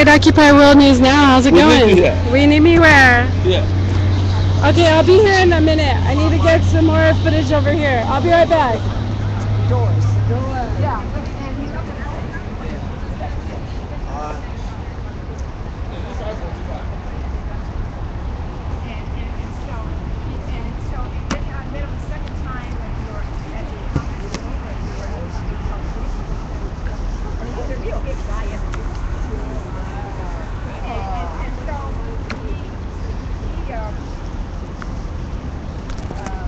right, Occupy World News Now. How's it We need to going? hear. We need me where? Yeah. Okay, I'll be here in a minute. I need to get some more footage over here. I'll be right back. It's 5:45.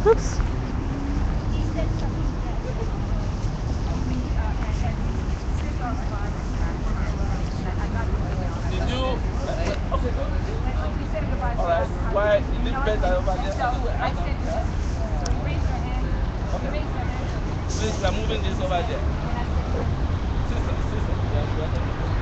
Oops. Did you? Okay, go. All right. Why is it better over there? Anyway, I don't care. Okay. Please, we are moving this over there. Sister, sister, we are taking this.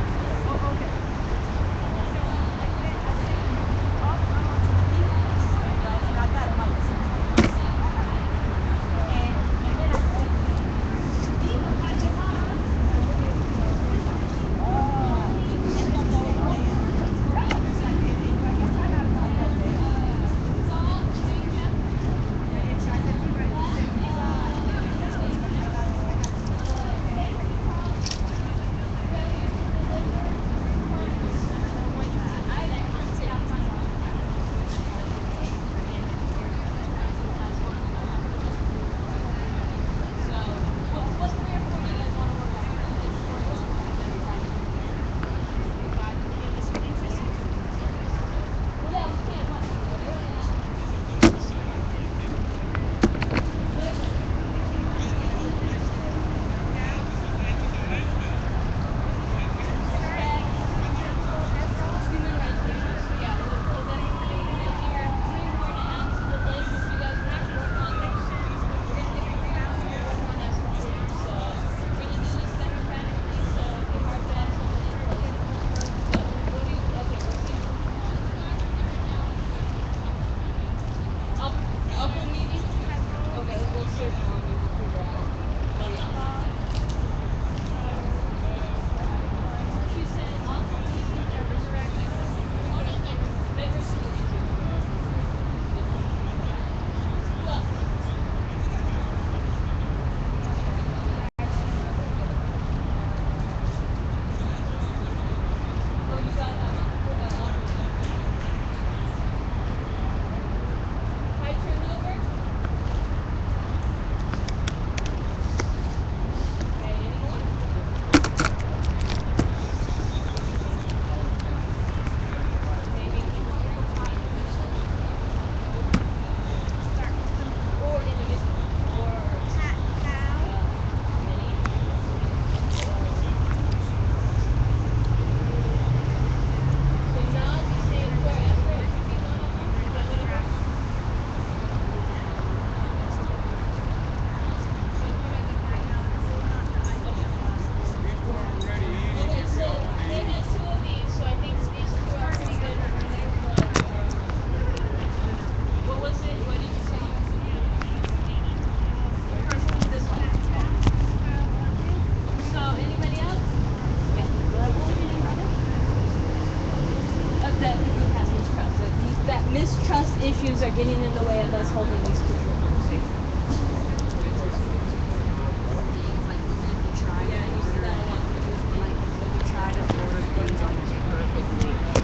Mistrust issues are getting in the way of us holding these people safe.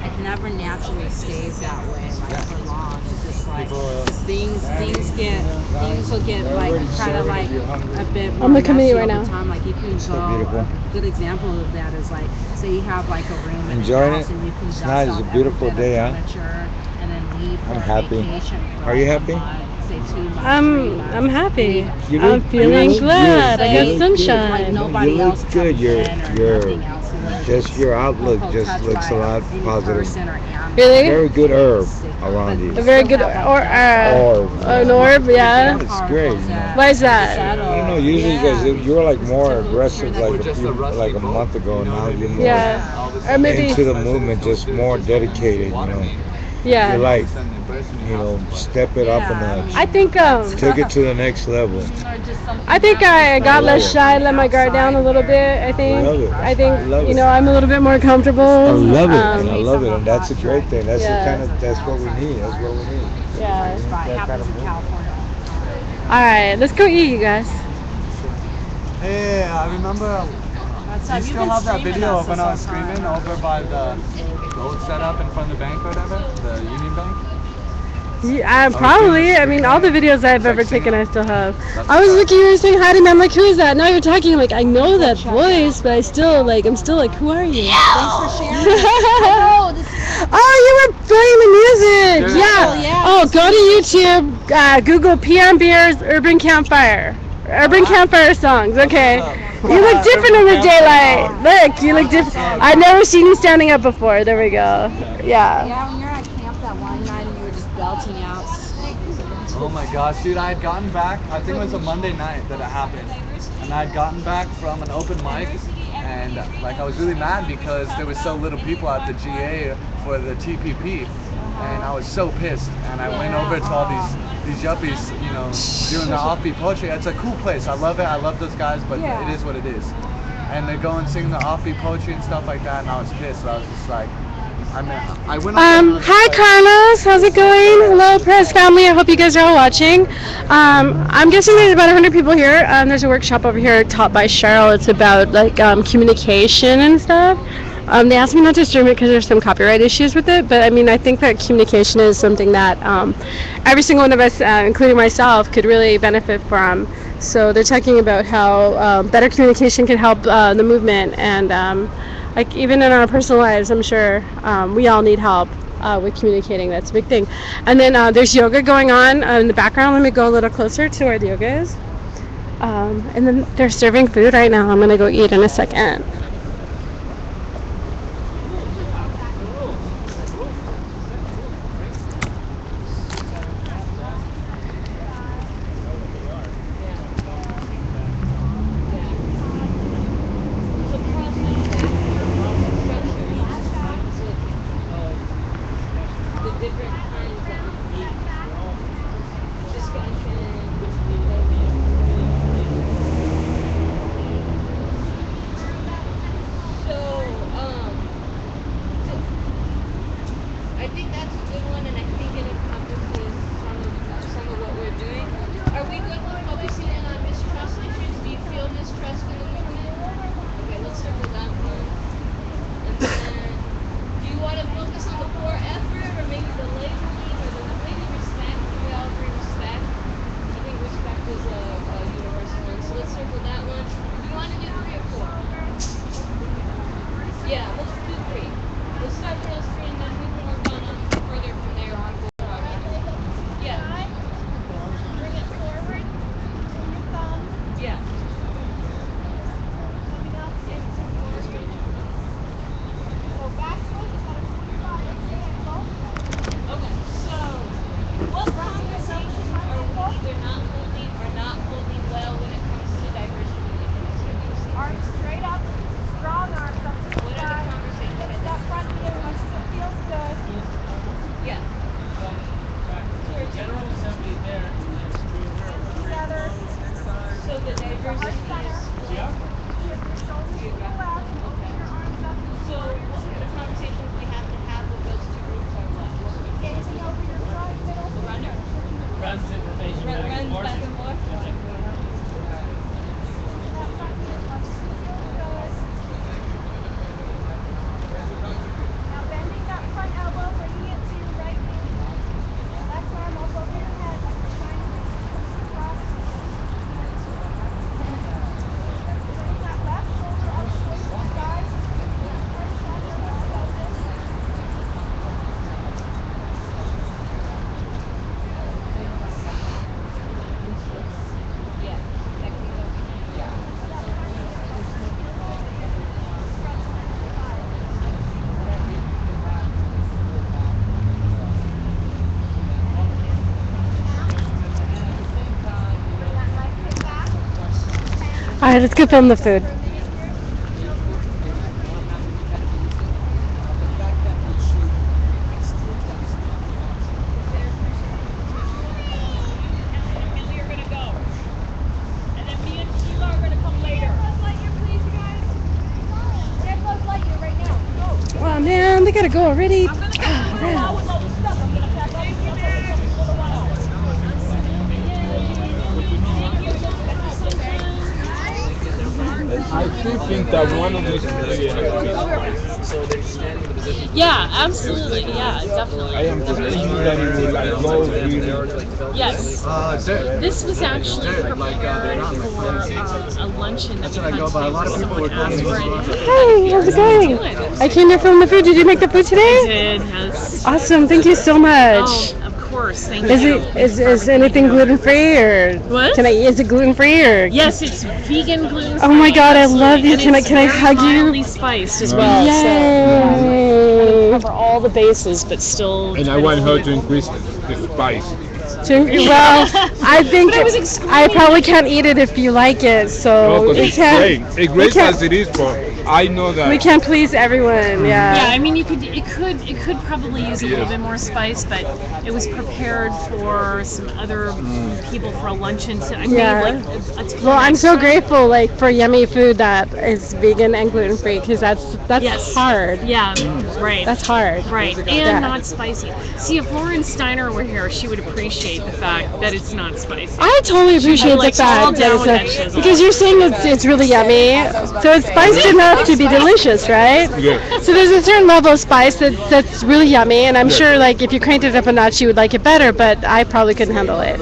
It never naturally stays that way, like for long. It's just like things will get like kind of like a bit more I'm looking at messy you right over now. time. Like you can So go. beautiful. A good example of that is like, say you have like a room in a Enjoying house it? and you can dust Tonight is off a every beautiful bit day, of huh? furniture and then leave for I'm a happy. vacation for Are you like happy? a month, say 2 months, 3 I'm months. happy. You I'm look feeling glad. good. I You got look good. Like sunshine. No, you nobody look else good. comes in or nothing else Just leaves your outlook just touched looks by a lot any positive. person or animal. Really? Very good herb But around you. you A very still good have like dust Orb, an yeah. orb, yeah. It's great, you know. Why is that? I don't know. Usually, because you were like more to make sure aggressive, that like a month ago. Now you're more Yeah. Or maybe into the movement, just more dedicated, you know. Yeah. you like, Send the person you know, house, step it up a Yeah, I notch. I mean, think Take it to the next level. or just something I think that I was got I love less it. shy, let my guard down a outside little where, bit. you I know, I think love it. I I think love you it. know I'm a little bit more comfortable. I love it, and I Um, love it, and that's a great thing. That's the yeah. kind of that's what we need. That's what we need. Yeah. We need but it that kind happens of in movement. California all the time. All right, let's go eat, you guys. Hey, I remember. What's Do up? you You've still been have that streaming video us of when this I whole was time, screaming huh? over by the gold setup in front of the bank or whatever? The Union Bank? Yeah, I was doing the probably. I mean, all the screaming. videos I've It's like ever taken, singing. I still have. That's I what's was up. looking, you were saying hi to me. I'm like, who is that? Now you're talking. I'm like, I know that voice, but I still like, I'm still like, who are you? Thanks for sharing it. I know, this is Oh, you were playing the music. There- Yeah. yeah. Oh, go to YouTube. Google PM Beers Urban Campfire. Urban Campfire songs. Okay. what's up. You look different in the Urban daylight. Campfire Look, you look different. up. I've never seen you standing up before. There we go. Yeah. Yeah, when you're at camp that one night and you were just belting out songs. Oh my gosh, dude, I had gotten back, I think it was a Monday night that it happened. And I had gotten back from an open mic and like I was really mad because there was so little people at the GA for the TPP. And I was so pissed. And I went over to all these yuppies, you know, doing the offbeat poetry. It's a cool place. I love it. I love those guys, but it is what it is. And they go and sing the offbeat poetry and stuff like that. And I was pissed. So I was just like, I went up there and I was Hi just like, Carlos, how's it going? Hello press family, I hope you guys are all watching. I'm guessing there's about 100 people here. There's a workshop over here taught by Cheryl. It's about like communication and stuff. They asked me not to stream it because there's some copyright issues with it, but I mean I think that communication is something that every single one of us, including myself, could really benefit from. So they're talking about how better communication can help the movement and like even in our personal lives, I'm sure we all need help with communicating. That's a big thing. And then there's yoga going on in the background. Let me go a little closer to where the yoga is. And then they're serving food right now. I'm gonna go eat in a second. I think that's a good one, and I think it encompasses some of what we're doing. Are we good with focusing in on mistrust issues? Do you feel mistrust in the movement? Okay, let's circle that one. And then, do you want to focus on the core effort, or maybe the labeling, or maybe respect? We all agree respect. I think respect is a universal one. So let's circle that one. Do you want to do 3 or 4? Yeah, let's do 3. Let's start with those 3 and then we can work on them further from there on. Yeah. Bring it forward. Your thumb. Yeah. Coming up into forward. Go backwards. Got a 45 angle. Okay, so what conversations are we either not holding or not holding well when it comes to diversity and inclusivity? Arms straight up. Strong arms up to the sky. What are the conversations? Hit that front knee as much as it feels good. Yeah. General Assembly there. Together. So the diversity is geographical. Okay. So what the conversations we have to have with those 2 groups are what? Gazing over your front, middle. The runner. Runs information back and Runs forth. back and forth. That front knee as much as it feels good. Now bending that front elbow, bringing it to your right knee. Left arm up over your head like you're trying to cross. Bring that left shoulder up towards the sky. Heart center, let's focus. Yeah, technical. Yeah. All right, let's go film the food. they gotta go already. I do think that one of these. Yeah, absolutely. Yeah, I definitely. am just thinking that it would like go really. Yes. This was actually prepared for a luncheon that we had go, but a lot of today. people Someone were asked for it. Hey, how's it going? I came here from the food. Did you make the food today? Did, yes. Awesome. Thank you so much. Oh, of course. Thank Is you. it is anything gluten free or What? can I? Is it gluten free or? Yes, it's vegan, gluten free. Oh my God, I love you. And Can I it's hug very you? mildly spiced as well. Yay! Cover all the bases, but still. And I want her to increase the spice. Well, I think But it was I probably can't eat it if you like it, so Because we it's great. can't. It's great can't- as it is, but I know that. We can't please everyone. Yeah, Yeah. I mean, it could probably use a little bit more spice, but it was prepared for some other people for a luncheon. So I made Yeah. like a ton Well, I'm so extra. grateful like for yummy food that is vegan and gluten free because that's Yes. hard. Yeah, right. That's hard. Right, and Yeah. not spicy. See, if Lauren Steiner were here, she would appreciate the fact that it's not spicy. I totally appreciate the like, all fact down that with that it's shizzle. because you're saying it's really yummy, so it's spiced enough to be delicious, right? Yeah. So there's a certain level of spice that's really yummy, and I'm sure like if you cranked it up a notch, you would like it better. But I probably couldn't handle it.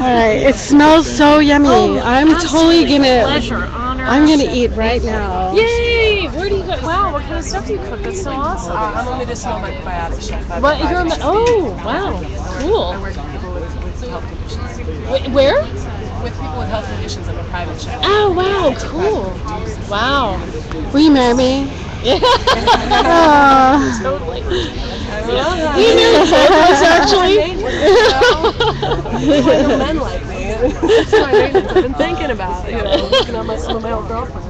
All right, it smells so yummy. I'm totally gonna. Pleasure, honor. I'm gonna eat right now. Yay! Where do you go? Wow, what kind of stuff do you cook? That's so awesome. I'm a medicinal microbiotic chef. What you're on the? Oh, wow, cool. With people with health conditions. Where? With people with health conditions, I'm a private chef. Oh, wow, cool. Wow. Will you marry me? Yeah. Aw. Totally. Yeah. You knew photos actually. Men like me. That's my maintenance. I've been thinking about, looking at some of my old girlfriends.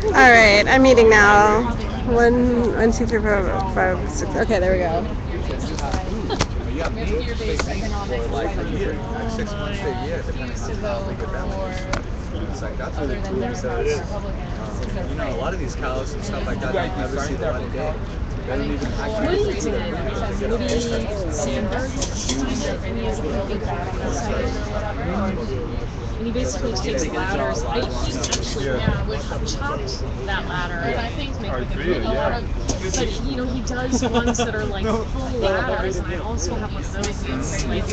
All right, I'm eating now. 1, 2, 3, 4, 5, 6. Okay, there we go. You have meat basically for like a year, like 6 months to a year, depending on how big your family is. It's like that's really cool because you know a lot of these cows and stuff like that they never see the light of day. They don't even actually. What do you do? Woody Sandberg, and he has a really big back on the side or whatever. And he basically takes ladders. I actually chopped that ladder. I think to make like a really lot of. But he does ones that are like full ladders, and I also have one of those that's like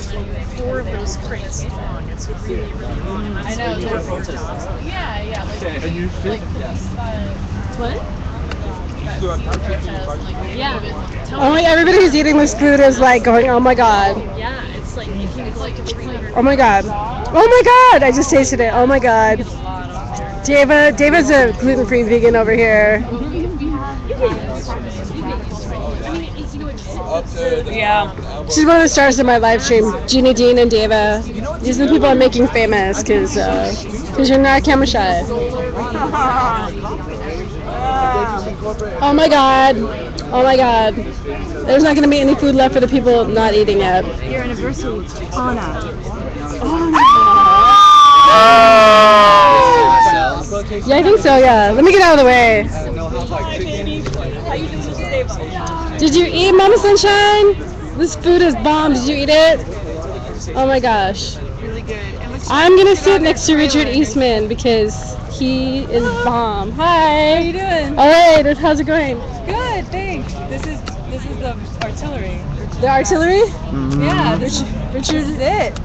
4 of those crates long. It's really, really long. And that's I know, really it's gorgeous. Yeah. And you think What? Yeah. Tell Oh my! Everybody who's eating this food is like going, "Oh my god! Yeah, it's like if you go to 300. Oh my god! Oh my god! I just tasted it! Oh my god!" Deva's a gluten-free vegan over here. Yeah. She's one of the stars of my live stream. Gina Dean and Deva. These are the people I'm making famous because you're not camera shy. Oh my god! Oh my god! There's not gonna be any food left for the people not eating yet. Your anniversary, Anna. Yeah, I think so. Yeah. Let me get out of the way. Did you eat, Mama Sunshine? This food is bomb. Did you eat it? Oh my gosh. Really good. I'm gonna sit next to Richard Eastman because he is bomb. Hi. How you doing? All right. How's it going? Good, thanks. This is the artillery. The artillery? Yeah, this is it.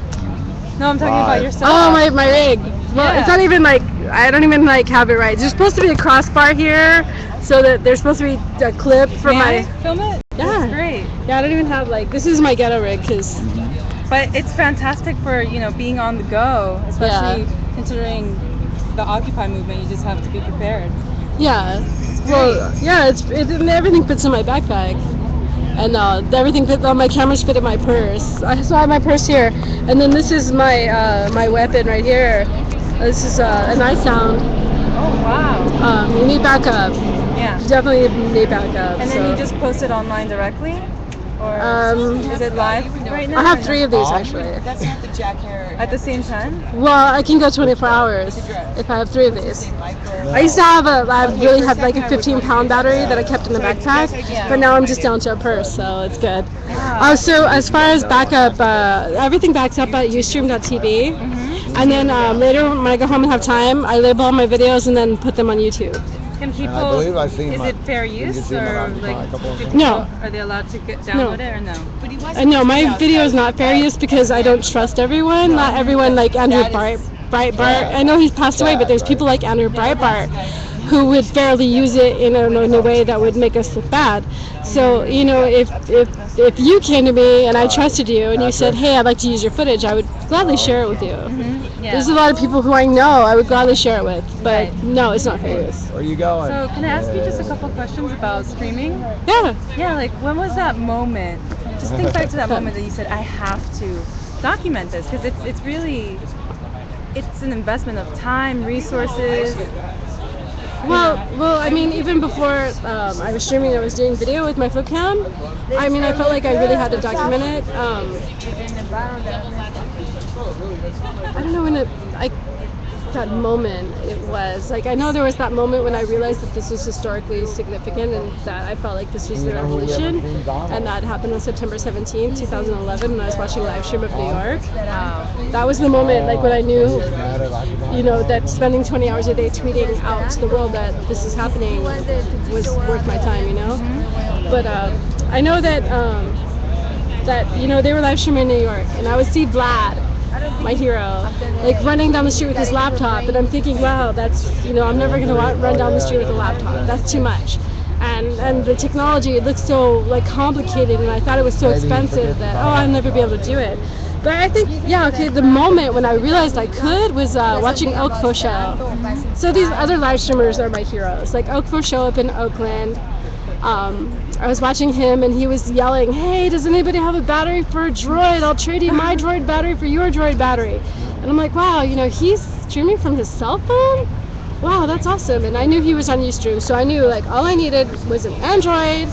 No, I'm talking about yourself. Oh, my rig. Well, it's not even like I don't even like have it right. There's supposed to be a crossbar here, so that there's supposed to be a clip for May I my. film it? Yeah. That's great. Yeah, I don't even have like this is my ghetto rig because. But it's fantastic for being on the go, especially considering the Occupy movement. You just have to be prepared. Yeah. Well, yeah, everything fits in my backpack. And everything fit. All my cameras fit in my purse. I have my purse here, and then this is my my weapon right here. This is a nice sound. Oh wow. You need backup. Yeah. You definitely need backup. And then you just post it online directly, Or is it live right now? I have or 3 no? of these actually. At the same time? Well, I can go 24 hours if I have 3 of these. I used to have I really had like a 15-pound battery that I kept in the backpack, but now I'm just down to a purse, so it's good. So as far as backup, everything backs up at ustream.tv, and then later when I go home and have time, I label all my videos and then put them on YouTube. Can people? believe I've seen Is my- it fair use seen or my like? couple of could times. people- No. Are they allowed to download it or no? No, my video is not fair use because I don't trust everyone. Not everyone like Andrew Breitbart. I know he's passed away, but there's people like Andrew Breitbart who would fairly use it in a way that would make us look bad. So, you know, if you came to me and I trusted you and you said, hey, I'd like to use your footage, I would gladly share it with you. There's a lot of people who I know I would gladly share it with, but no, it's not fair use. Where are you going? So can I ask you just a couple questions about streaming? Yeah. Yeah, like when was that moment? Just think back to that moment that you said, I have to document this because it's really, it's an investment of time, resources. Well, I mean, even before I was streaming, I was doing video with my flip cam. I mean, I felt like I really had to document it. I don't know when that moment it was. Like, I know there was that moment when I realized that this was historically significant and that I felt like this was the revolution. And that happened on September 17th, 2011, when I was watching a live stream of New York. That was the moment, like, when I knew, you know, that spending 20 hours a day tweeting out to the world that this is happening was worth my time, you know? But I know that, you know, they were live streaming in New York, and I would see Vlad, my hero, like running down the street with his laptop, and I'm thinking, wow, that's, you know, I'm never going to run down the street with a laptop. That's too much. And the technology, it looks so like complicated, and I thought it was so expensive that, oh, I'll never be able to do it. But I think, yeah, okay, the moment when I realized I could was watching Oak Show. So these other live streamers are my heroes, like Oak Show up in Oakland. I was watching him and he was yelling, hey, does anybody have a battery for a droid? I'll trade you my droid battery for your droid battery. And I'm like, wow, you know, he's streaming from his cell phone? Wow, that's awesome. And I knew he was on Ustream, so I knew like all I needed was an Android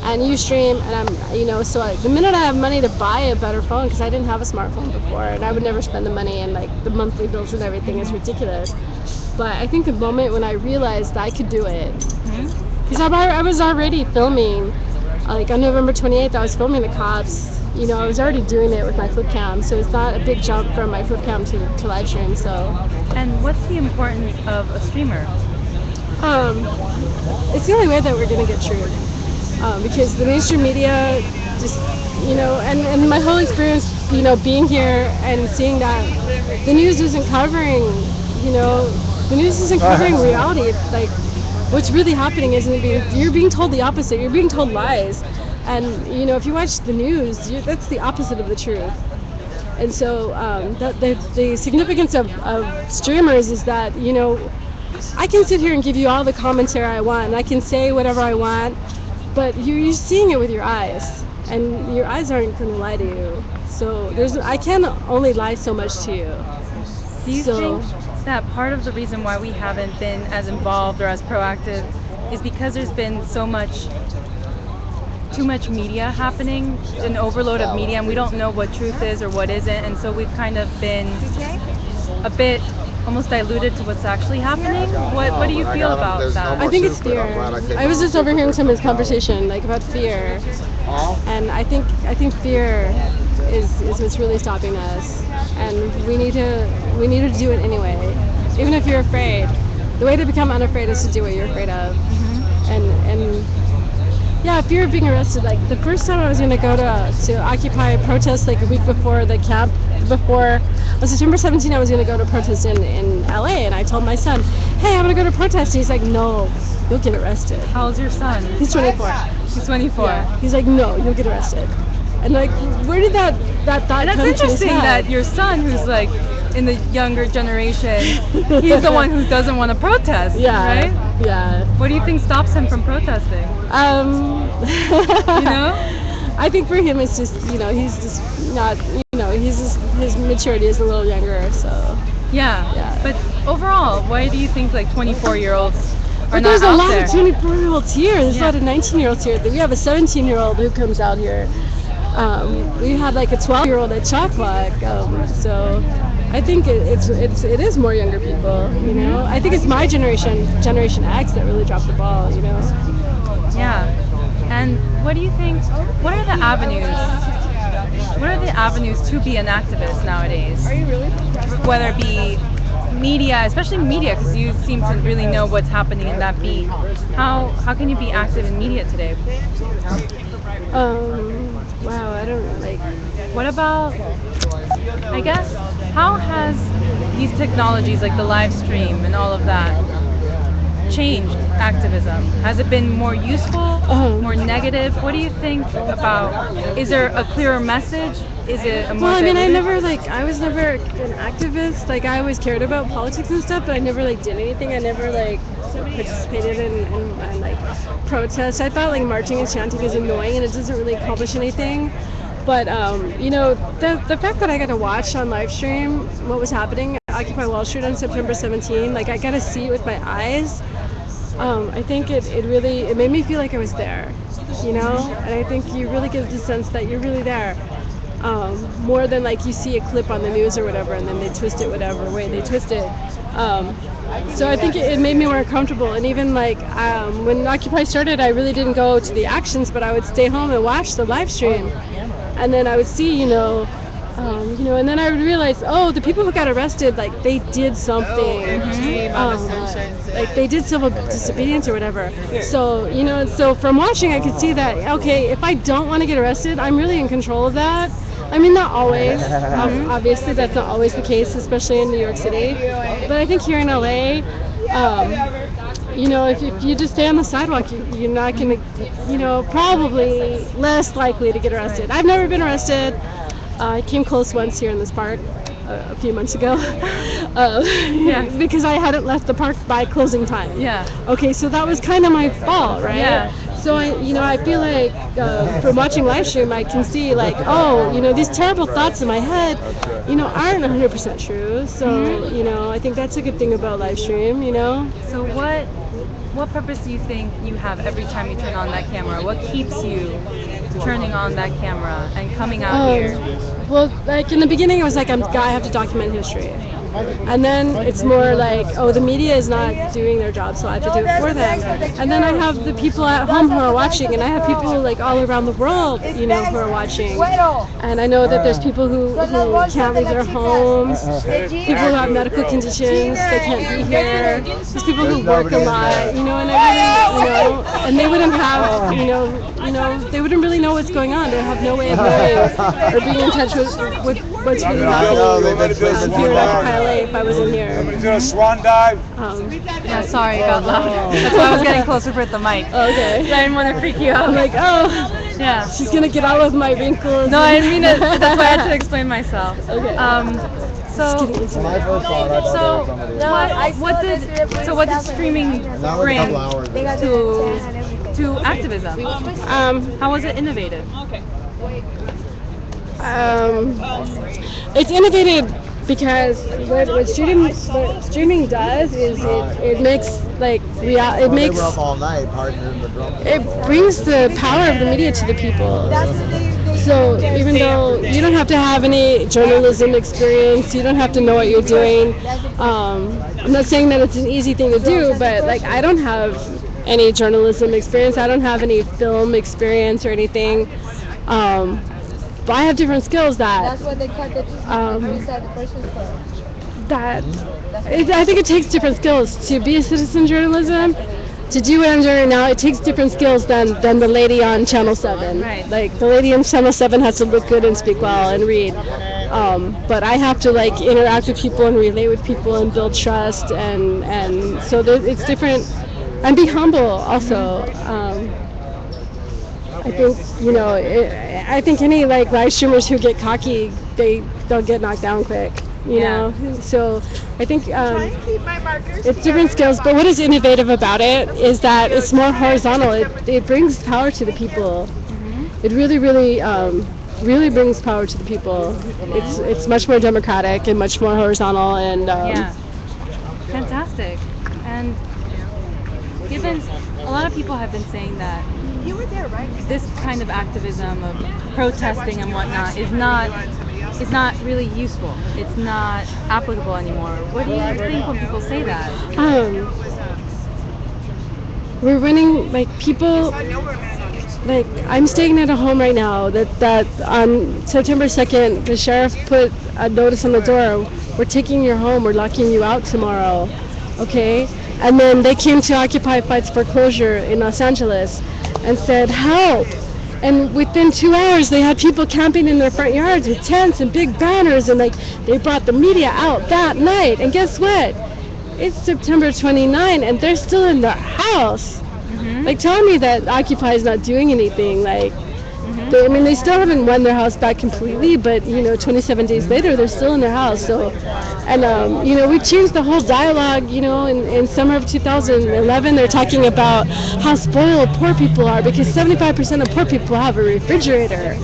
and Ustream, and I'm, you know, so the minute I have money to buy a better phone, because I didn't have a smartphone before, and I would never spend the money, and like the monthly bills and everything is ridiculous. But I think the moment when I realized I could do it, because I was already filming, like on November 28th, I was filming the cops. You know, I was already doing it with my flip cam, so it's not a big jump from my flip cam to live stream. So. And what's the importance of a streamer? It's the only way that we're gonna get truth. Because the mainstream media just, you know, and my whole experience, you know, being here and seeing that the news isn't covering, you know, the news isn't covering reality. Like, what's really happening isn't you're being told the opposite. You're being told lies. And, you know, if you watch the news, that's the opposite of the truth. And so the significance of streamers is that, you know, I can sit here and give you all the commentary I want, and I can say whatever I want, but you're seeing it with your eyes, and your eyes aren't going to lie to you. So I can only lie so much to you. Do you think that part of the reason why we haven't been as involved or as proactive is because there's been too much media happening, an overload of media, and we don't know what truth is or what isn't, and so we've kind of been a bit almost diluted to what's actually happening? What do you feel about that? I think it's fear. I was just overhearing someone's conversation, like about fear, and I think fear is what's really stopping us, and we need to do it anyway, even if you're afraid. The way to become unafraid is to do what you're afraid of, and yeah, fear of being arrested. Like the first time I was gonna go to Occupy protest, like a week before the camp, on September 17th, I was gonna go to protest in LA, and I told my son, hey, I'm gonna go to protest. And he's like, no, you'll get arrested. How old's your son? He's 24. He's 24. Yeah. He's like, no, you'll get arrested. And like, where did that thought come That's to his interesting head? that your son, who's like in the younger generation, he's the one who doesn't want to protest, right? Yeah. What do you think stops him from protesting? You know? I think for him it's just, you know, he's just not, you know, his maturity is a little younger, so. Yeah. But overall, why do you think like 24-year-olds But not there's a out lot there. of 24-year-olds here. There's a lot Yeah. of 19-year-olds here. We have a 17-year-old who comes out here. We had like a 12-year-old at Chalk Walk. So I think it is more younger people. You know, I think it's my Generation X, that really dropped the ball. You know. Yeah. And what do you think? What are the avenues? What are the avenues to be an activist nowadays? Are you really? Whether it be media, especially media, because you seem to really know what's happening in that beat. How can you be active in media today? Wow, I don't like. What about, I guess, how has these technologies like the live stream and all of that changed activism? Has it been more useful, more negative? What do you think about, is there a clearer message? Is it a more Well, I mean, diluted? I was never an activist. Like, I always cared about politics and stuff, but I never like did anything. I never like participated in like protests. I thought like marching and chanting is annoying and it doesn't really accomplish anything. But you know, the fact that I got to watch on live stream what was happening at Occupy Wall Street on September 17, like I got to see it with my eyes. I think it made me feel like I was there, you know, and I think you really get the sense that you're really there. More than like you see a clip on the news or whatever, and then they twist it whatever way they twist it. So I think it made me more comfortable. And even like when Occupy started, I really didn't go to the actions, but I would stay home and watch the live stream, and then I would see, and then I would realize, oh, the people who got arrested, like they did something, like they did civil disobedience or whatever. So so from watching, I could see that, okay, if I don't want to get arrested, I'm really in control of that. I mean, not always. Obviously, that's not always the case, especially in New York City. But I think here in LA, if you just stay on the sidewalk, you're not going to, probably less likely to get arrested. I've never been arrested. I came close once here in this park a few months ago because I hadn't left the park by closing time. Yeah. Okay, so that was kind of my fault, right? Yeah. So I feel like from watching live stream, I can see like, these terrible thoughts in my head, aren't 100% true. So I think that's a good thing about live stream. So what purpose do you think you have every time you turn on that camera? What keeps you turning on that camera and coming out here? Well, like in the beginning, it was like I have to document history. And then it's more like, oh, the media is not doing their job, so I have to do it for them. And then I have the people at home who are watching, and I have people like all around the world, who are watching. And I know that there's people who can't leave their homes, people who have medical conditions, they can't be here. There's people who work a lot, and I really, and they wouldn't have, they wouldn't really know what's going on. They have no way of knowing or being in touch with what's really happening here at Occupy LA if I wasn't here. Do a swan dive. Yeah, sorry, it got loud. That's why I was getting closer with the mic. Okay. I didn't want to freak you out. I'm like, oh, yeah. she's gonna get all of my wrinkles. No, I didn't mean it. That's why I had to explain myself. Okay. So what did streaming bring to activism? How was it innovative? It's innovative because what streaming does is it makes like We're up all night partying in the drum. it brings the power of the media to the people. So even though you don't have to have any journalism experience, you don't have to know what you're doing. I'm not saying that it's an easy thing to do, but like I don't have any journalism experience. I don't have any film experience or anything. But I have different skills that I think it takes different skills to be a citizen journalism. To do what I'm doing now, it takes different skills than the lady on Channel 7. Right. Like the lady on Channel 7 has to look good and speak well and read. But I have to like interact with people and relate with people and build trust and so it's different. And be humble also. I think I think any like live streamers who get cocky, they'll get knocked down quick. You know, so I think it's different skills. But what is innovative about it is that it's more horizontal. It brings power to the people. It really, really, really brings power to the people. It's much more democratic and much more horizontal and. Fantastic. And given a lot of people have been saying that this kind of activism of protesting and whatnot is not really useful. It's not applicable anymore. What do you think when people say that? We're running like people. Like I'm staying at a home right now. That on September 2nd, the sheriff put a notice on the door. We're taking your home. We're locking you out tomorrow. Okay. And then they came to Occupy Fights Foreclosure in Los Angeles and said help. And within 2 hours, they had people camping in their front yards with tents and big banners, and like they brought the media out that night. And guess what? It's September 29, and they're still in their house. Like telling me that Occupy is not doing anything. Like, they still haven't won their house back completely, but 27 days later, they're still in their house. So, and we changed the whole dialogue. In summer of 2011, they're talking about how spoiled poor people are because 75% of poor people have a refrigerator.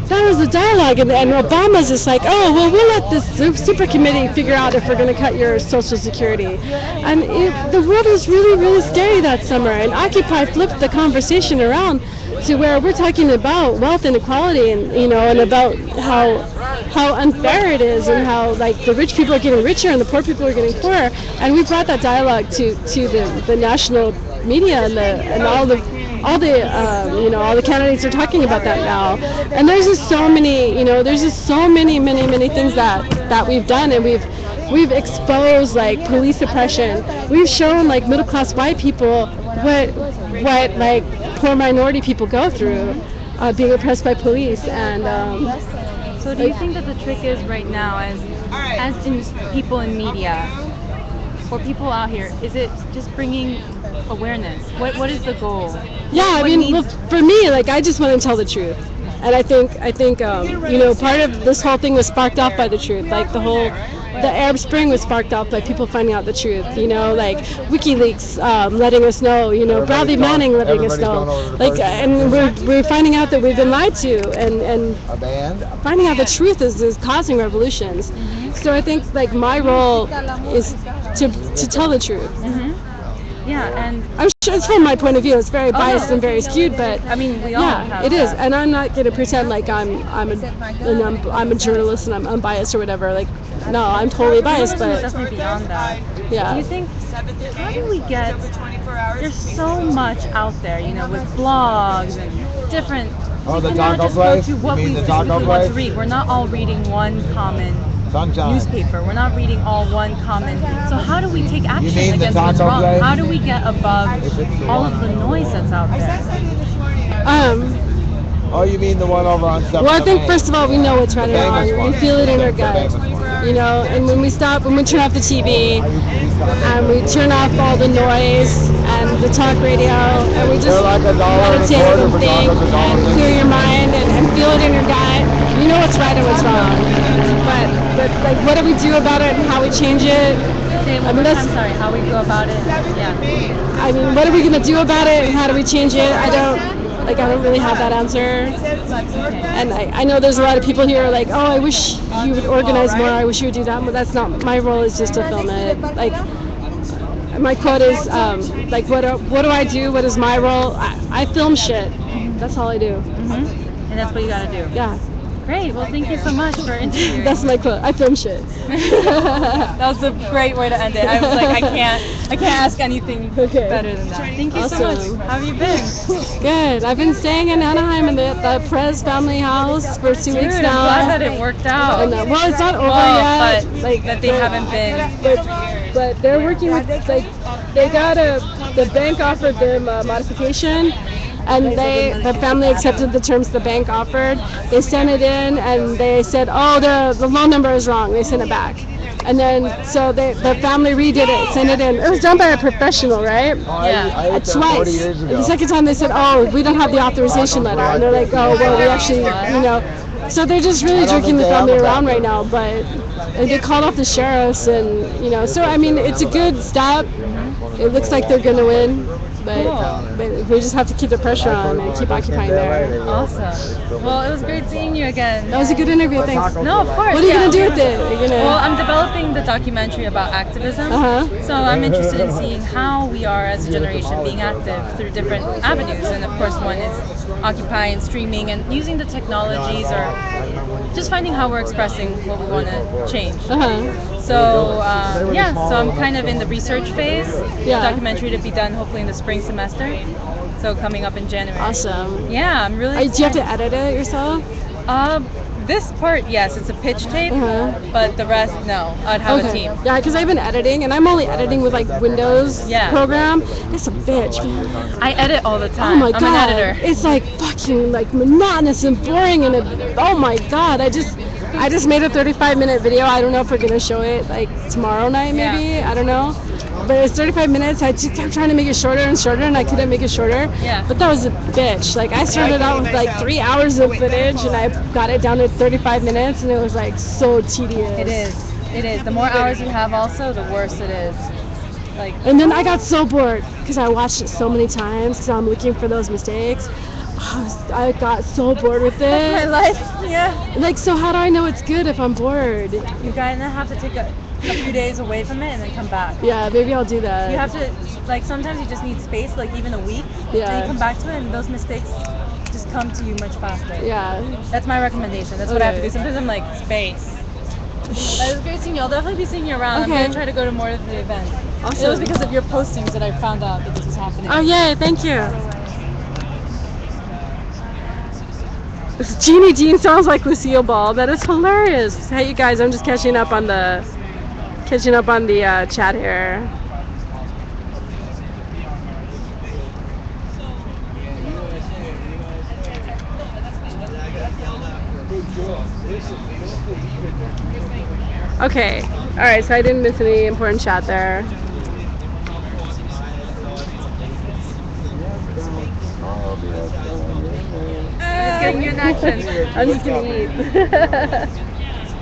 That was the dialogue, and Obama's just like, oh, well, we'll let this super committee figure out if we're going to cut your Social Security. And the world was really, really scary that summer, and Occupy flipped the conversation around to where we're talking about wealth inequality and about how unfair it is and how like the rich people are getting richer and the poor people are getting poorer. And we brought that dialogue to the national media and all the candidates are talking about that now. And there's just so many, many things that we've done, and we've exposed like police oppression. We've shown like middle class white people what like poor minority people go through being oppressed by police. And so do you think that the trick is right now, as in people in media or people out here, is it just bringing awareness? What is the goal? Yeah, for me, like I just want to tell the truth, and I think part of this whole thing was sparked off by the truth. Like the Arab Spring was sparked off by people finding out the truth. Like WikiLeaks letting us know. Bradley Manning letting us know. Like, and we're finding out that we've been lied to, and finding out the truth is causing revolutions. So I think like my role is to tell the truth. Yeah, and I'm sure it's from my point of view. It's very biased and very skewed, but I mean, we all have it is. And I'm not gonna pretend like I'm a journalist and I'm unbiased or whatever. Like, no, I'm totally biased. But definitely beyond that. Yeah. Do you think? How do we get? There's so much out there, with blogs and different. The taco place. You mean the taco place? Read. We're not all reading one common newspaper. We're not reading all one common. So how do we take action against what's wrong? Place? How do we get above all of the noise that's out there? Oh, you mean the one over on Sept? Well, I think first of all we know what's right and wrong. We feel it in our gut. And when we turn off the TV and we turn off all the noise and the talk radio and we just meditate and think and clear your mind and feel it in your gut, you know what's right and what's wrong. But like, what do we do about it and how we change it? I'm sorry, how we go about it? Yeah. I mean, what are we gonna do about it and how do we change it? I don't really have that answer. And I know there's a lot of people here like, oh, I wish you would organize more. I wish you would do that. But that's not my role. Is just to film it. Like my quote is like, what do I do? What is my role? I film shit. That's all I do. And that's what you gotta do. Yeah. Great. Well, thank you so much for interviewing. That's my quote. I film shit. That was a great way to end it. I was like, I can't ask anything better than that. Thank you so much. How have you been? Good. I've been staying in Anaheim in the Prez family house for 2 weeks now. I'm glad that it worked out. And, well, it's not over yet. But like that they haven't been. But they're working with like they got the bank offered them a modification. And the family accepted the terms the bank offered. They sent it in, and they said, "Oh, the loan number is wrong." They sent it back, and then so the family redid it, sent it in. It was done by a professional, right? Yeah. Twice. 40 years ago. The second time they said, "Oh, we don't have the authorization letter," and they're like, "Oh, well, we actually, So they're just really jerking the family around right now, but they called off the sheriffs, and so I mean, it's a good step. It looks like they're gonna win. but we just have to keep the pressure on and keep occupying there. Awesome. Well, it was great seeing you again. That was a good interview. Thanks. No, of course. What are you gonna do with it? Are you gonna... Well, I'm developing the documentary about activism. So I'm interested in seeing how we are as a generation being active through different avenues. And of course, one is Occupy and streaming and using the technologies or just finding how we're expressing what we want to change. So so I'm kind of in the research phase. The documentary to be done hopefully in the spring semester. So coming up in January. Awesome. Yeah, I'm really. Do you have to edit it yourself? This part, yes, it's a pitch tape, but the rest, no. I'd have a team. Yeah, because I've been editing, and I'm only editing with like Windows program. It's a bitch, man. I edit all the time. Oh my god, I'm an editor. It's like fucking like monotonous and boring, and oh my god, I just made a 35-minute video. I don't know if we're gonna show it like tomorrow night, maybe. I don't know. But it's 35 minutes. I just kept trying to make it shorter and shorter, and I couldn't make it shorter. But that was a bitch. Like, I started out with like 3 hours of footage, and I got it down to 35 minutes, and it was like so tedious. It is. It is. The more hours you have, also, the worse it is. Like. And then I got so bored because I watched it so many times because I'm looking for those mistakes. I got so bored with it. That's my life. Yeah. Like, so how do I know it's good if I'm bored? You're gonna have to take a few days away from it and then come back. Yeah, maybe I'll do that. You have to, like, sometimes you just need space, like even a week. Then you come back to it and those mistakes just come to you much faster. Yeah. That's my recommendation. That's what I have to do. Sometimes I'm like, space. It was great seeing you. I'll definitely be seeing you around. I'm going to try to go to more of the events. Awesome. It was because of your postings that I found out that this was happening. Oh, yay. Thank you. This Jeannie Jean sounds like Lucille Ball. That is hilarious. Hey, you guys, I'm just catching up on the chat here. Okay. All right. So I didn't miss any important chat there. Just getting you in action. I'm just gonna eat.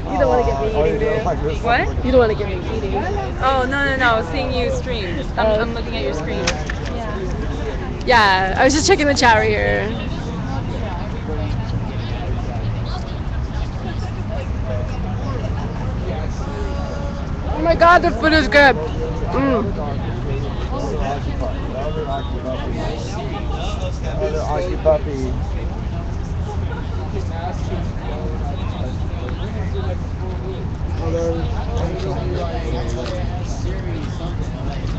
You don't want to get me eating, do you? What? You don't want to get me eating. Oh, no. I was seeing you stream. I'm looking at your screen. Yeah, I was just checking the chat right here. Oh my god, the food is good.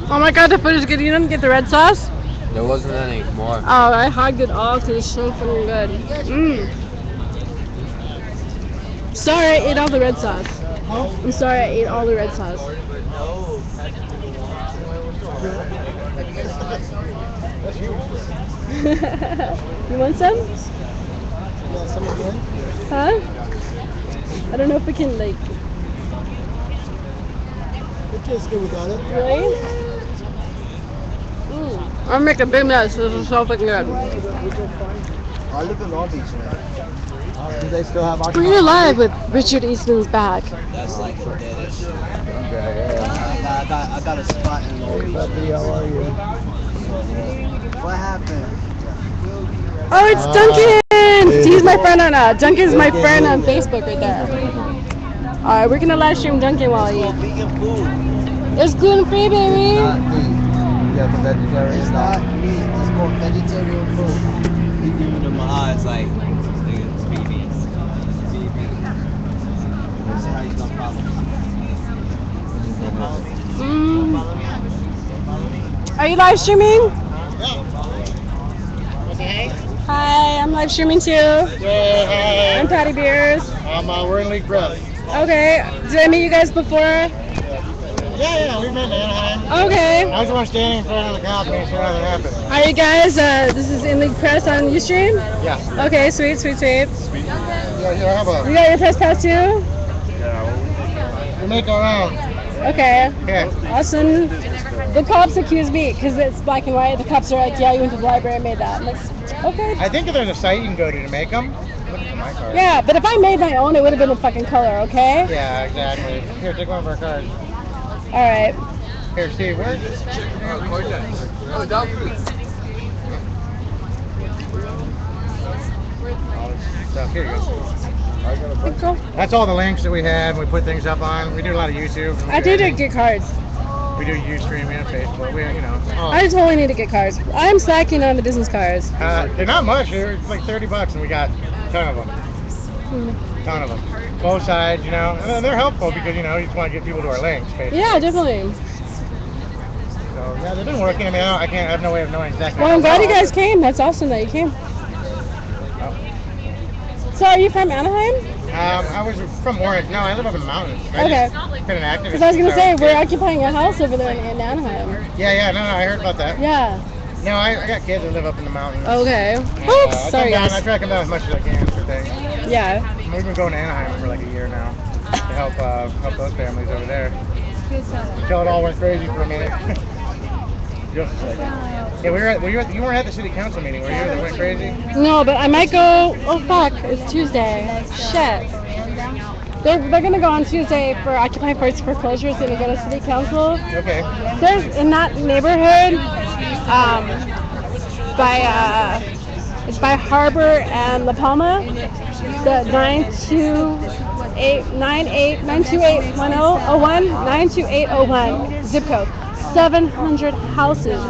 Oh my god, the food is good. You didn't get the red sauce? There wasn't any more. Oh, I hogged it all because it's so fucking good. Sorry, I ate all the red sauce. I'm sorry, I ate all the red sauce. You want some? Huh? I don't know if we can, like... It tastes good without it. Really? I'm making a big mess. This is so fucking good. I live in Long Beach, man. Do they still have We're here live with Richard Eastman's back. That's like a deadish. Okay, yeah. I got a spot in Long Beach. Puppy, how are you? What happened? Oh, it's Duncan! He's my friend on Duncan's my friend on Facebook right there. Alright, we're gonna live stream Duncan while I eat. Vegan food. It's gluten free, baby! Yeah, the vegetarian. It's not meat. It's more vegetarian food. You give it in my eyes like it's vegan. That's how you don't follow me. Are you live streaming? Okay. Hi, I'm live streaming too. Hi. I'm Patty Beers. We're in League Press. Okay, did I meet you guys before? Yeah, we met in Anaheim. Okay. I was the one standing in front of the company, so nothing happened. Are you guys, this is In League Press on Ustream? Yeah. Okay, sweet. Yeah, here, how about You got your press pass too? we make our own. Okay. Yeah. Awesome. The cops accuse me because it's black and white. The cops are like, yeah, you went to the library and made that. I'm like, okay. I think there's a site you can go to make them. Look at my card. Yeah, but if I made my own, it would have been in fucking color, okay? Yeah, exactly. Here, take one of our cards. All right. Here, Steve, where? Oh, Cortez. Oh, Dolphins. all this stuff. Here you go. Cool. That's all the links that we have. We put things up on. We do a lot of YouTube. I do need to get cards. We do Ustream and Facebook. We, you know. I totally need to get cards. I'm slacking on the business cards. They're not much. They're like $30, and we got a ton of them. Ton of them. Both sides, you know. And they're helpful because, you know, you just want to get people to our links, basically. Yeah, definitely. So, yeah, they've been working. I mean, I have no way of knowing exactly. Well, I'm glad you guys came. That's awesome that you came. So, are you from Anaheim? I was from Orange. No, I live up in the mountains. Okay. Been an activist. Because I was going to say, we're occupying a house over there in Anaheim. Yeah, no, I heard about that. Yeah. No, I got kids that live up in the mountains. Okay. And, Oops, sorry guys. I try to come down as much as I can for things. Yeah. We've been going to Anaheim for like a year now to help those families over there. Until it all went crazy for a minute. Just a second. Yeah, you weren't at the city council meeting, were you? That went crazy? No, but I might go. Oh fuck! It's Tuesday. Shit. They're gonna go on Tuesday for Occupy First Foreclosures. Gonna go to city council. Okay. There's in that neighborhood, it's by Harbor and La Palma. The 92801 zip code. 700 houses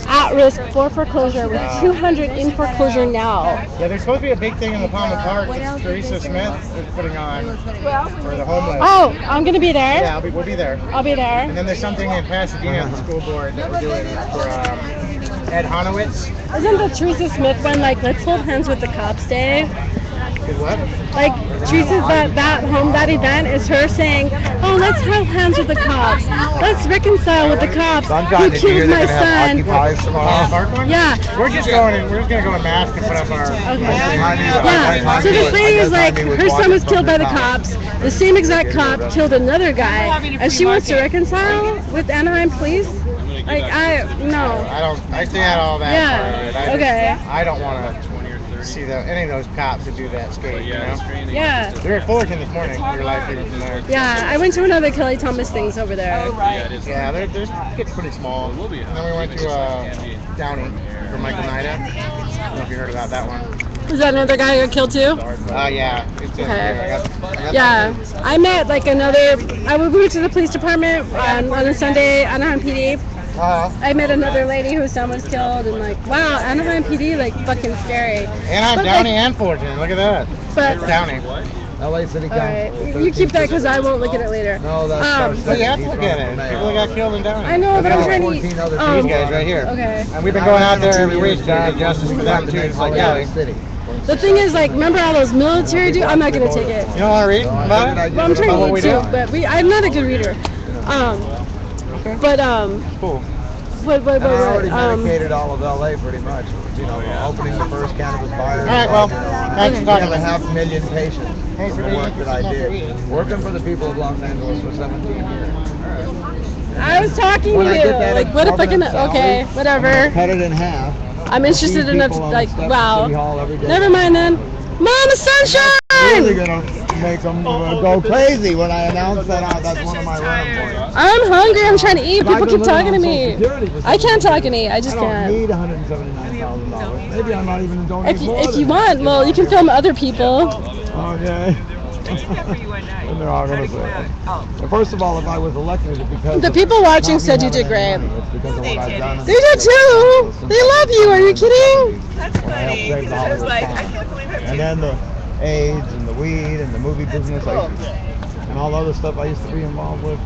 at risk for foreclosure with 200 in foreclosure now. Yeah, there's supposed to be a big thing in La Palma Park that Teresa Smith is putting on for the homeless. Oh, I'm gonna be there. Yeah, we'll be there. I'll be there. And then there's something in Pasadena at the school board that we're doing for Ed Honowitz. Isn't the Teresa Smith one like let's hold hands with the cops day? What? Like Teresa's that event is her saying, oh, let's hold hands with the cops. Let's reconcile with the cops who killed my son. Yeah. We're just gonna go in mask and put up our. Okay. Yeah. So this lady is like, her son was killed by the cops. The same exact cop killed another guy, and she wants to reconcile with Anaheim Police. Like I stay out all that. Yeah. Okay. I don't want to see any of those cops that do that skate, you know? Yeah. They were at Fullerton this morning. We were live streaming from there. Yeah, I went to another Kelly Thomas things over there. Yeah, they're it's pretty small. And then we went to Downey for Michael Nida. I don't know if you heard about that one. Was that another guy who got killed too? Yeah. It's Okay. I met like another. I went to the police department on a Sunday, Anaheim PD. I met another lady whose son was killed, and like, wow, Anaheim PD, like, fucking scary. Anaheim, Downey, and Fullerton. Look at that. But Downey. LA City Council. Alright, you keep that because I won't look at it later. No, that's you have to look at it. People got killed in Downey. I know, but I'm trying to. These guys right here. Okay. And we've been going out there every week to do justice for them too, just like Kelly. The thing is, like, remember all those military dudes? I'm not gonna take it. You don't want to read about it? Well, I'm trying to read too, but I'm not a good reader. Cool. I already medicated all of LA pretty much. You know, opening the first cannabis buyers. All right, well, thanks for talking. 500,000 patients for the work that I did. Working for the people of Los Angeles for 17 years. I was talking to you. Like, what if I can? Okay, whatever. Cut it in half. I'm interested enough to, like, wow. Never mind then. Mama Sunshine! Really gonna make them go crazy when I announce that that's one of my running points. I'm hungry. I'm trying to eat. People keep talking to me. I can't talk and eat. I just can't. I don't need $179,000. Maybe I'm not even donating. If you want, well, you can film other people. Okay. And they're all gonna say. First of all, if I was elected, it's because the people watching said you did great. It's because of what I've done. They did too. They love you. Are you kidding? That's funny. And then the AIDS and the weed and the movie business and all the other stuff I used to be involved with.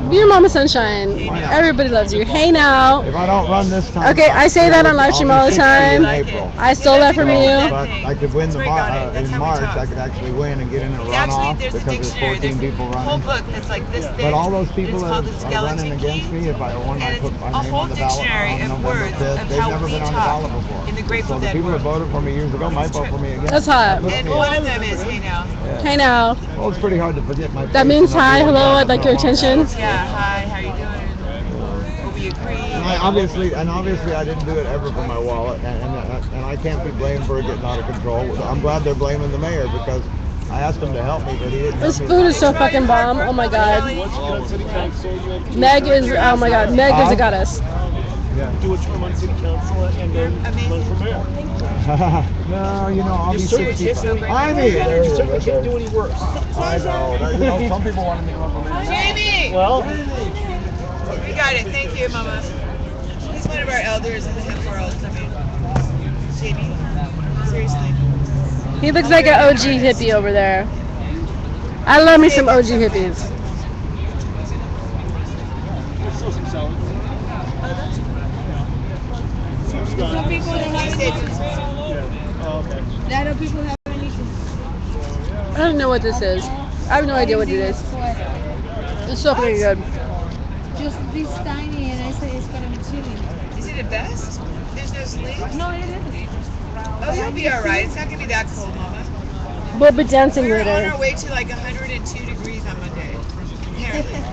Be your Mama Sunshine. Everybody loves you. Hey now. If I don't run this time. Okay, I say that on live stream all the time. I stole that from you. But I could win in March. I could actually win and get in a runoff because there's 14 people running. But all those people that are running against me, if I won, I put my name on the ballot on November 5th. They've never been on the ballot before. So the people that voted for me years ago might vote for me again. That's hot. And one of them is Hey Now. Hey now. Well, it's pretty hard to forget my. That means hi, hello, I'd like your attention. Yeah, hi, how you doing? Well, we agree. Obviously, I didn't do it ever for my wallet, and I can't be blamed for it getting out of control. I'm glad they're blaming the mayor because I asked him to help me, but he didn't. This food is so fucking bomb. Oh my god. Meg is, oh my god, Meg is a goddess. do a term on city council, and then run for mayor. No, you know, I'll be You certainly 60. can't do I mean, you certainly can't do any worse. I know. You know, some people want to make local mayor. Jamie! Well, We got it. Thank you, Mama. He's one of our elders in the hemp world. I mean, Jamie, seriously. He looks like an OG hippie over there. I love me some OG hippies. still some salad. Some people don't have anything. Yeah. Oh, okay. A lot of people have anything. I don't know what this is. I have no idea what it is. It's so pretty good. Just this tiny, and I say it's gonna be chilly. Is it the best? There's no sleep? No, it isn't. Oh, you'll be alright. It's not gonna be that cold, Mama. We'll be dancing We're on later. our way to like 102 degrees on Monday. Apparently.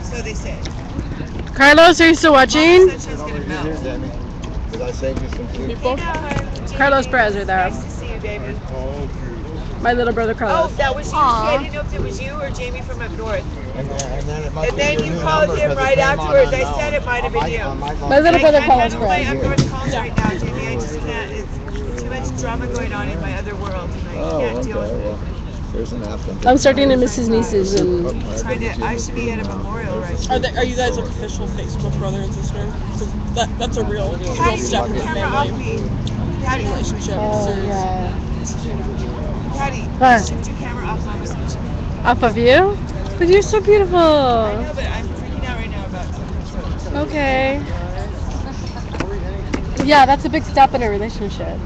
So they say. Carlos, are you still watching? Sunshine's gonna melt. Did I save you some food? People? Carlos Perez are there. Nice to see you, baby. My little brother Oh, Carlos. that was you. I didn't know if it was you or Jamie from up north. And then it must And be then your you new called number, him 'cause it right came on afterwards. I unknown. said it might have been you. My little brother I Carlos can't handle my Perez. up north calls right now, Jamie. I just can't. It's too much drama going on in my other world. And I can't deal with it. There's an napkin. I'm starting to miss his nieces and I should be at a memorial right now. Are you guys official Facebook brother and sister? That's a real Patty, step in the camera off family me. Patty, relationship. oh Serious. yeah. Patty, What? shift your camera off Mama's picture. Off of you? But you're so beautiful. I know, but I'm freaking out right now about something. Okay. Yeah, that's a big step in a relationship.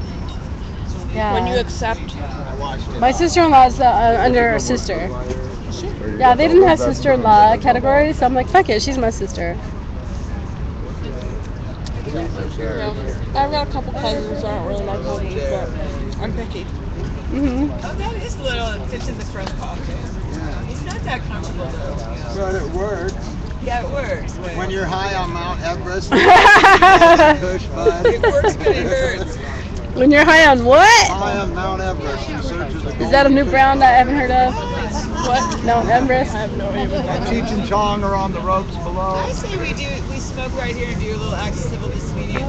Yeah. When you accept. My sister-in-law's under her sister. Yeah, they didn't have sister-in-law category, so I'm like, fuck it, she's my sister. Yeah. I've got a couple cousins that aren't really my cousins, but I'm picky. Mhm. Oh, that is little. It fits in the front pocket. It's not that comfortable though. But it works. Yeah, it works. But When you're high on Mount Everest, push bud. it works, but it hurts. When you're high on what? High on Mount Everest, you search of the Is that a new brand I haven't heard of? What? Mount Everest? I have no idea. Cheech and Chong are on the ropes below. I say we smoke right here and do a little act of civil disobedience.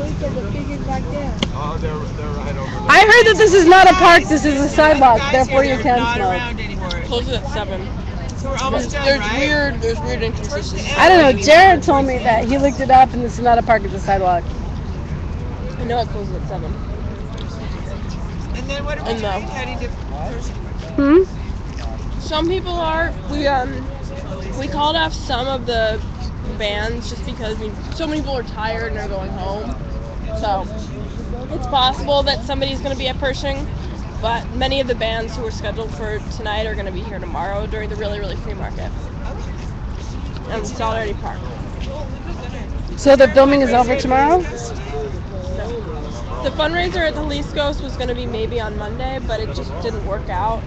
Oh, they're right over there. I heard that this is not a park, this is a sidewalk, therefore you They're can not smoke. around anymore. Closes at 7. So we're almost done, There's right? weird inconsistencies. I don't know, Jared told me that he looked it up and this is not a park, it's a sidewalk. I know it closes at 7. And then what are we And no. doing? Heading to Thursday. Hmm? Some people are. We called off some of the bands just because so many people are tired and are going home. So it's possible that somebody's going to be at Pershing, but many of the bands who are scheduled for tonight are going to be here tomorrow during the really free market. And it's already parked. So the filming is over tomorrow? The fundraiser at the Jalisco's was going to be maybe on Monday, but it just didn't work out.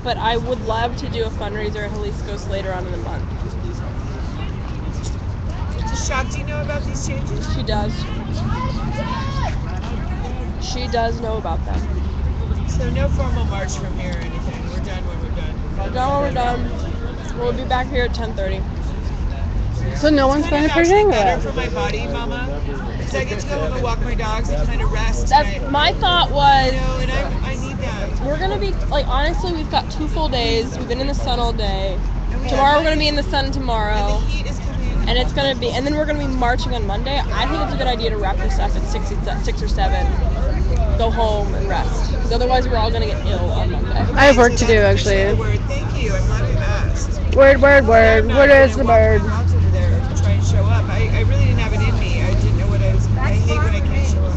But I would love to do a fundraiser at Jalisco's later on in the month. Does Shakti know about these changes? She does. She does know about them. So no formal march from here or anything. We're done when we're done. We're done. We'll be back here at 10:30. So no one's going to Pershing? Better for my body, Mama. Because I get to go home and walk my dogs and kind of rest. That's my thought was. You know, and I need that. We're gonna be like honestly, we've got 2 full days. We've been in the sun all day. Tomorrow we're gonna be in the sun tomorrow. And the heat is coming. And it's gonna be, and then we're gonna be marching on Monday. I think it's a good idea to wrap this up at 6 or 7. Go home and rest. Because otherwise we're all gonna get ill on Monday. I have work to do actually. Word. Thank you. I'm glad we asked. Word. Word is the bird? Over there to try and show up. I really didn't have it in me. I didn't know what I was. I hate when I can't show up.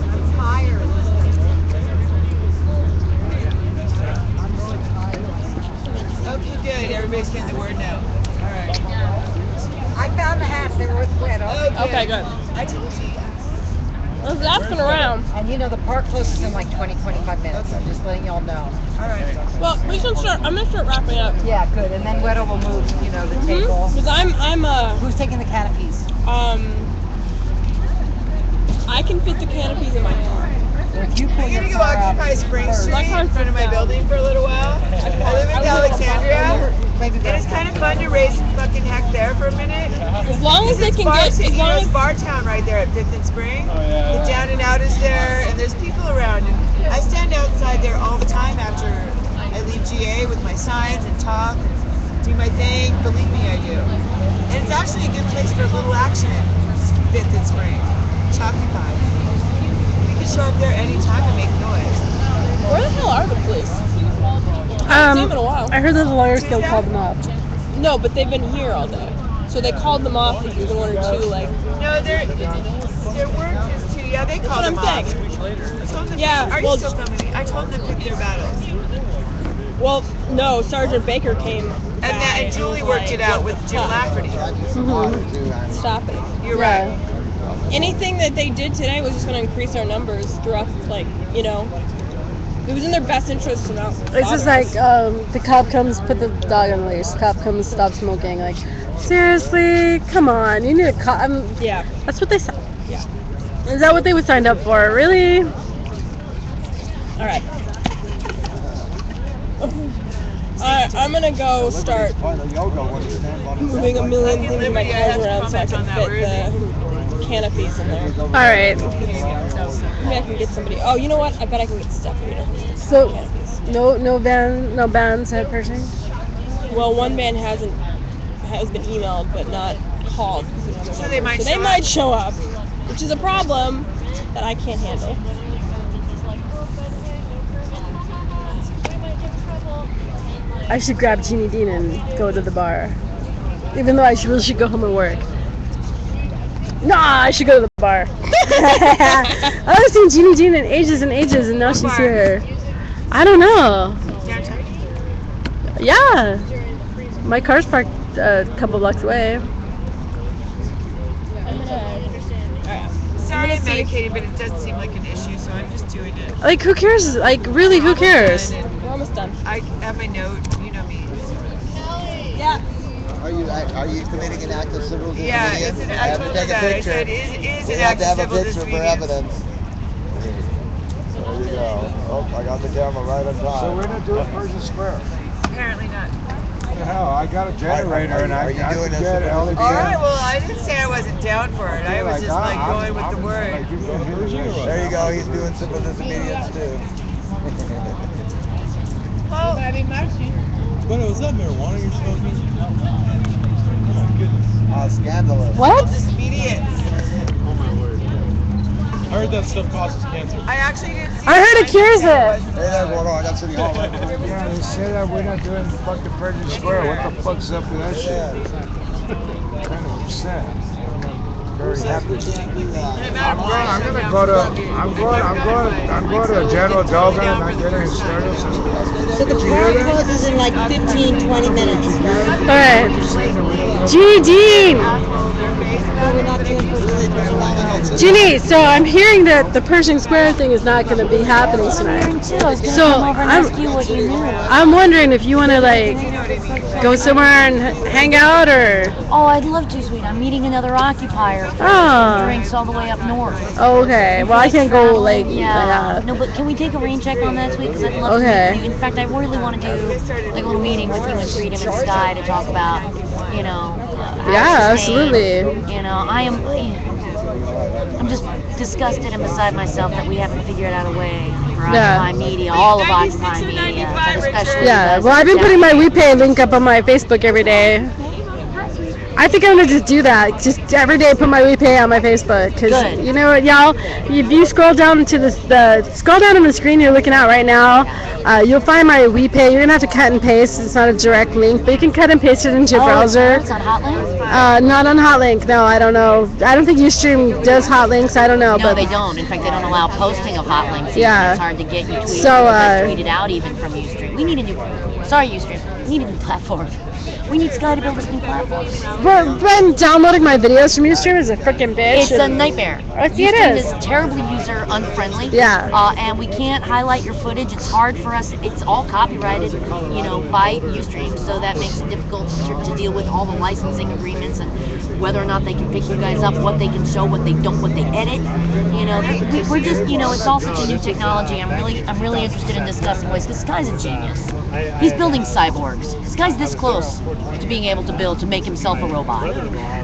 Okay, good. Everybody's getting the word now. All right. I found the hats. They were with Widow. Okay, good. I told you. I was asking around. And you know, the park closes in like 20-25 minutes. I'm just letting y'all know. All right. Well, we can start. I'm gonna start wrapping up. Yeah, good. And then Widow will move, you know, the table. Because I'm Who's taking the canopies? I can fit the canopies in my car. If you pull I'm your gonna go car up occupy Spring Street My car's in front of my building for a little while. I live in Alexandria, maybe and it's kind of fun to raise buckets talking heck there for a minute? As long as they can get, as long as Bar Town right there at 5th and Spring. The Down and Out is there, and there's people around. And I stand outside there all the time after I leave GA with my signs and talk and do my thing. Believe me, I do. And it's actually a good place for a little action. 5th and Spring. It's occupied. We can show up there anytime and make noise. where the hell are the police? I haven't seen them in a while. I heard that the lawyers still called them up. No, but they've been here all day. So they called them off because there's one or two like. No, their work is to. Yeah, they called them off. Yeah, Are well, you still coming? I told them to pick their battles. well, no, Sergeant Baker came. And Julie worked it out with Jim Lafferty. Stop it. You're right. Anything that they did today was just going to increase our numbers throughout, like, you know. It was in their best interest to not. It's just like the cop comes, put the dog on the leash. The cop comes, stop smoking. Like, seriously, come on, you need a cop. Yeah. That's what they said. Yeah. Is that what they would sign up for? Really? All right. I'm gonna go start moving a million things in my cars around so I can fit the canopies in there. All right. Maybe I can get somebody. Oh, you know what? I bet I can get Stephanie to hold the So, canopies. no bands at Pershing? Well, one band has been emailed but not called. So they might show up, which is a problem that I can't handle. I should grab Jeannie Dean and go to the bar. Even though I really should go home and work. Nah, I should go to the bar. I haven't seen Jeannie Dean in ages and ages, and now she's here. I don't know. Yeah. My car's parked a couple blocks away. Sorry I'm medicated, but it doesn't seem like an issue, so I'm just doing it. Like, who cares? Like, really, who cares? We're almost done. I have my note, you know me. Yeah. Are you committing an act of civil disobedience? Yeah, I told her that. I said, is We an have act to of have a civil picture for disobedience. evidence. There you go. Oh, I got the camera right on time. So we're not doing Pershing Square. Apparently not. What the hell? I got a generator and I can doing this get it. supposed to be All right, well, I didn't say I wasn't down for it. I was just like going with the word. There you go. He's doing civil disobedience too. Oh, But was that marijuana you're smoking? Oh my goodness. Scandalous. What? disobedience. Oh my word. I heard that stuff causes cancer. I actually didn't see I heard it cures it. Hey there, Gordo. I got City Hall right behind me. Yeah, they say that we're not doing fucking Pershing Square. What the fuck's up with that shit? Kind of upset. I'm very happy. I'm going to a General Dogan and I'm getting his stereo system. So the car closes in like 15, 20 minutes. All right. Jeannie Dean. Jeannie, so I'm hearing that the Pershing Square thing is not going to be happening tonight. So I'm wondering if you want to like go somewhere and hang out or. Oh, I'd love to, sweet. I'm meeting another occupier for Oh. drinks all the way up north. Okay. Well, I can't go like. Yeah. No, but can we take a rain check on that, sweet? Because I'd love to meet you. In fact, I really want to do like a little meeting with you and Freedom and Sky to talk about, you know. Yeah, absolutely. You know, I'm just disgusted and beside myself that we haven't figured out a way for Occupy Media, all of Occupy Media, but especially. Yeah. Well, I've been putting my WePay link up on my Facebook every day. I think I'm gonna just do that. Just every day, put my WePay on my Facebook. Cause you know what, y'all? If you scroll down to the scroll down on the screen you're looking at right now, you'll find my WePay. You're gonna have to cut and paste. It's not a direct link, but you can cut and paste it into your browser. It's on Hotlink? Not on Hotlink. No, I don't know. I don't think Ustream does Hotlinks. I don't know. No, but they don't. In fact, they don't allow posting of Hotlinks. Yeah. It's hard to get you tweeted. So, tweeted out even from Ustream. We need a new. Sorry, Ustream. We need a new platform. We need Sky to build us new platforms. But when downloading my videos from Ustream is a freaking bitch. It's a nightmare. Ustream is terribly user unfriendly. Yeah. And we can't highlight your footage. It's hard for us. It's all copyrighted, you know, by Ustream, so that makes it difficult to deal with all the licensing agreements and whether or not they can pick you guys up, what they can show, what they don't, what they edit. You know, we're just, you know, it's all such a new technology. I'm really interested in discussing ways because Sky's a genius. He's building cyborgs. This guy's this close to being able to make himself a robot.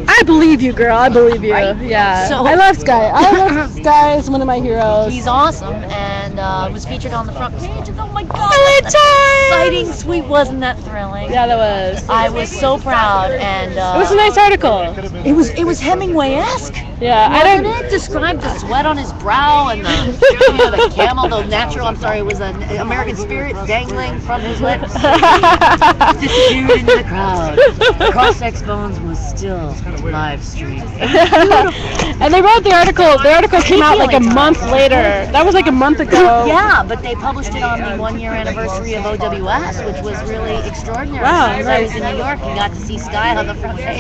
I believe you, girl. I believe you. Right? Yeah. So- I love Sky. I love Sky. He's one of my heroes. He's awesome, and was featured on the front page. And oh my God, LA that's Times! exciting! Sweet, wasn't that thrilling? Yeah, that was. I was so proud, and It was a nice article. It was Hemingway-esque. Yeah, I Wasn't don't. it? Described the sweat on his brow and the the camel, the natural. I'm sorry, it was an American spirit dangling from his lips. Disappeared into the crowd. Cross-sex Bones was still live streamed. And they wrote the article. The article came out like a month later. That was like a month ago. Yeah, but they published it on the 1-year anniversary of OWS, which was really extraordinary. Wow, Because I was in New York and got to see Sky on the front page.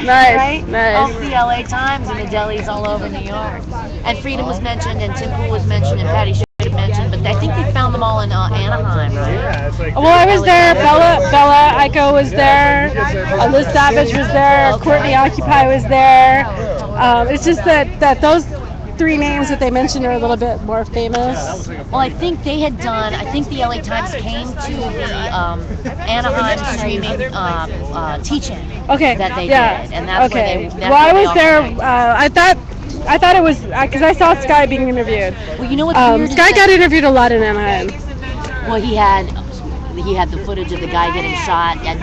Nice, Right? nice. Off the LA Times and the delis all over New York. And Freedom was mentioned, and Tim Pool was mentioned, and Patty Should mentioned, but I think they found them all in Anaheim, right? Well, I was there. Bella Iko was there. Liz Savage was there. Okay. Courtney Occupy was there. It's just that those three names that they mentioned are a little bit more famous. Well, I think they had done. I think the LA Times came to the Anaheim streaming teach-in Okay. that they yeah. did, and that's okay. where they. Well, I was there. I thought it was because I saw Sky being interviewed. Well, you know what's weird? Sky got interviewed a lot in Anaheim. Well, he had the footage of the guy getting shot at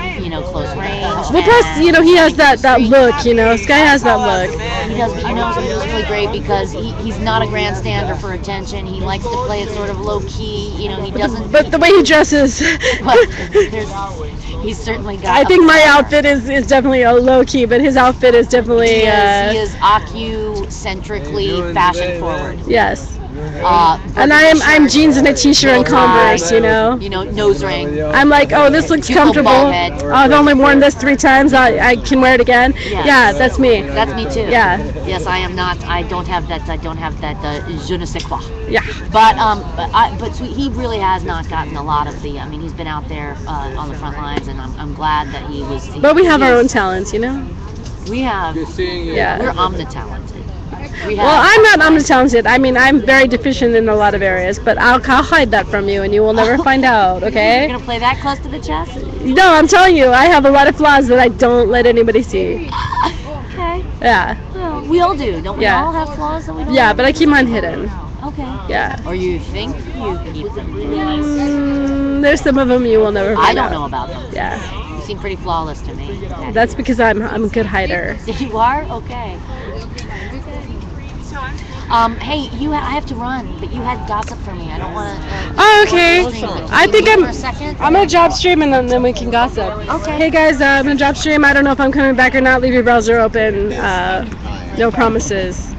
close range. Well, plus he has that look. Sky has that look. He does, but it was really great because he's not a grandstander for attention. He likes to play it sort of low key. He doesn't. But the way he dresses. He's certainly got. I think my outfit is definitely a low key, but his outfit is definitely. He is Ocu-centrically fashion forward. Yes. And I'm jeans and a t-shirt and Converse, nose ring. I'm like, oh, this looks comfortable. I've only worn this 3 times. I can wear it again. Yes. Yeah, that's me. That's me too. Yeah. Yes, I am not. I don't have that. Je ne sais quoi. Yeah. But he really has not gotten a lot of the. I mean, he's been out there on the front lines, and I'm glad that he was. But we have our own talents, We have. Yeah. We're omnitalented. Well, I'm not omnitalented. I mean, I'm very deficient in a lot of areas, but I'll hide that from you, and you will never find out. Okay? You're gonna play that close to the chest? No, I'm telling you, I have a lot of flaws that I don't let anybody see. Okay. Yeah. Well, we all do, don't we? Yeah. All have flaws that we don't. Yeah, but I keep mine hidden. Okay. Yeah. Or you think you keep them hidden? There's some of them you will never find I don't out. know about them. Yeah. You seem pretty flawless to me. That's because I'm a good hider. You are? Okay. Hey, I have to run, but you had gossip for me. I don't want to. Oh, okay. I think for a second? I'm gonna drop stream and then we can gossip. Okay. Hey guys, I'm gonna drop stream. I don't know if I'm coming back or not. Leave your browser open. No promises.